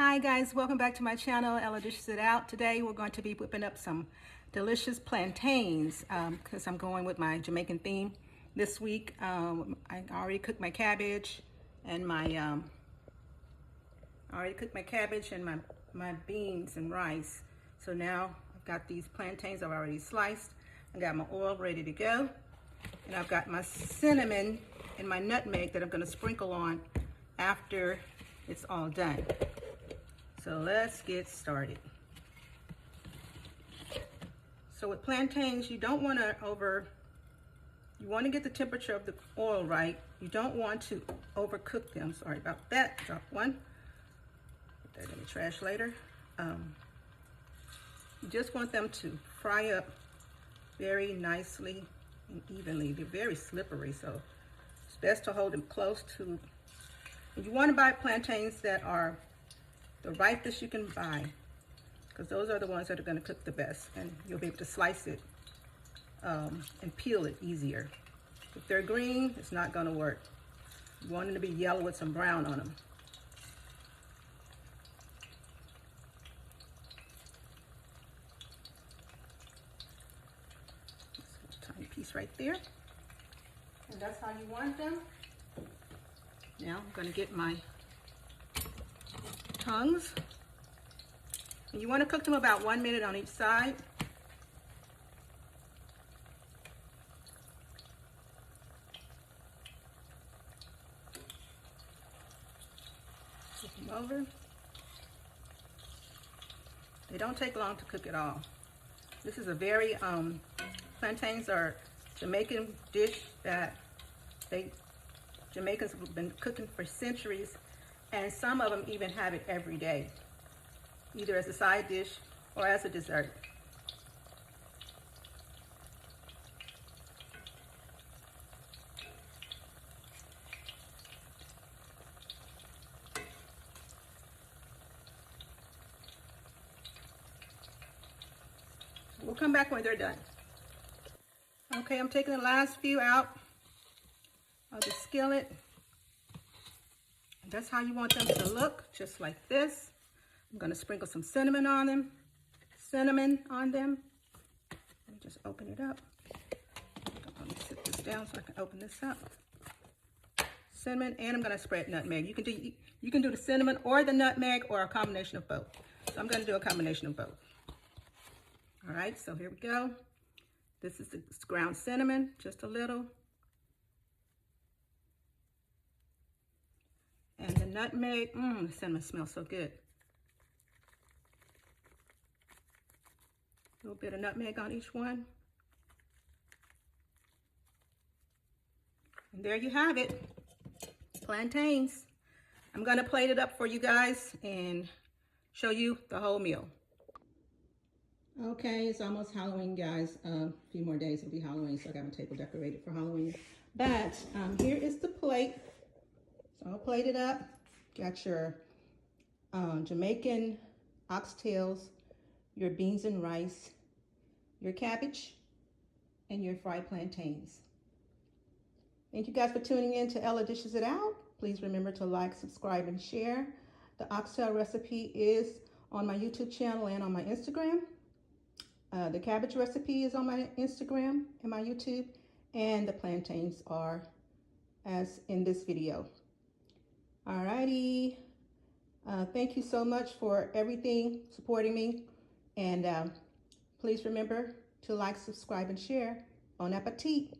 Hi guys, welcome back to my channel, Ella Dishes It Out. Today we're going to be whipping up some delicious plantains because I'm going with my Jamaican theme this week. I already cooked my cabbage and my my beans and rice. So now I've got these plantains I've already sliced. I got my oil ready to go, and I've got my cinnamon and my nutmeg that I'm going to sprinkle on after it's all done. So let's get started. So with plantains, you don't want to you want to get the temperature of the oil right. You don't want to overcook them. Sorry about that, drop one. Put that in the trash later. You just want them to fry up very nicely and evenly. They're very slippery, so it's best to hold them close to. You want to buy plantains that are the ripest you can buy, because those are the ones that are going to cook the best, and you'll be able to slice it and peel it easier. If they're green, it's not going to work. You want them to be yellow with some brown on them. Just a tiny piece right there, and that's how you want them. Now I'm going to get my tongues. And you want to cook them about 1 minute on each side. Flip them over. They don't take long to cook at all. This is a very, plantains are Jamaican dish that Jamaicans have been cooking for centuries, and some of them even have it every day, either as a side dish or as a dessert. We'll come back when they're done. Okay, I'm taking the last few out of the skillet. That's how you want them to look, just like this. I'm going to sprinkle some cinnamon on them. Let me just open it up. Let me sit this down so I can open this up. Cinnamon, and I'm going to spread nutmeg. You can do the cinnamon or the nutmeg, or a combination of both. So I'm going to do a combination of both. All right, so here we go. This is the ground cinnamon, just a little. And the nutmeg, the cinnamon smells so good. A little bit of nutmeg on each one. And there you have it, plantains. I'm gonna plate it up for you guys and show you the whole meal. Okay, it's almost Halloween, guys. A few more days will be Halloween, so I got my table decorated for Halloween. But here is the plate. So I'll plate it up. Got your Jamaican oxtails, your beans and rice, your cabbage, and your fried plantains. Thank you guys for tuning in to Ella Dishes It Out. Please remember to like, subscribe, and share. The oxtail recipe is on my YouTube channel and on my Instagram. The cabbage recipe is on my Instagram and my YouTube, and the plantains are as in this video. Alrighty, thank you so much for everything, supporting me, and please remember to like, subscribe, and share. Bon appetit.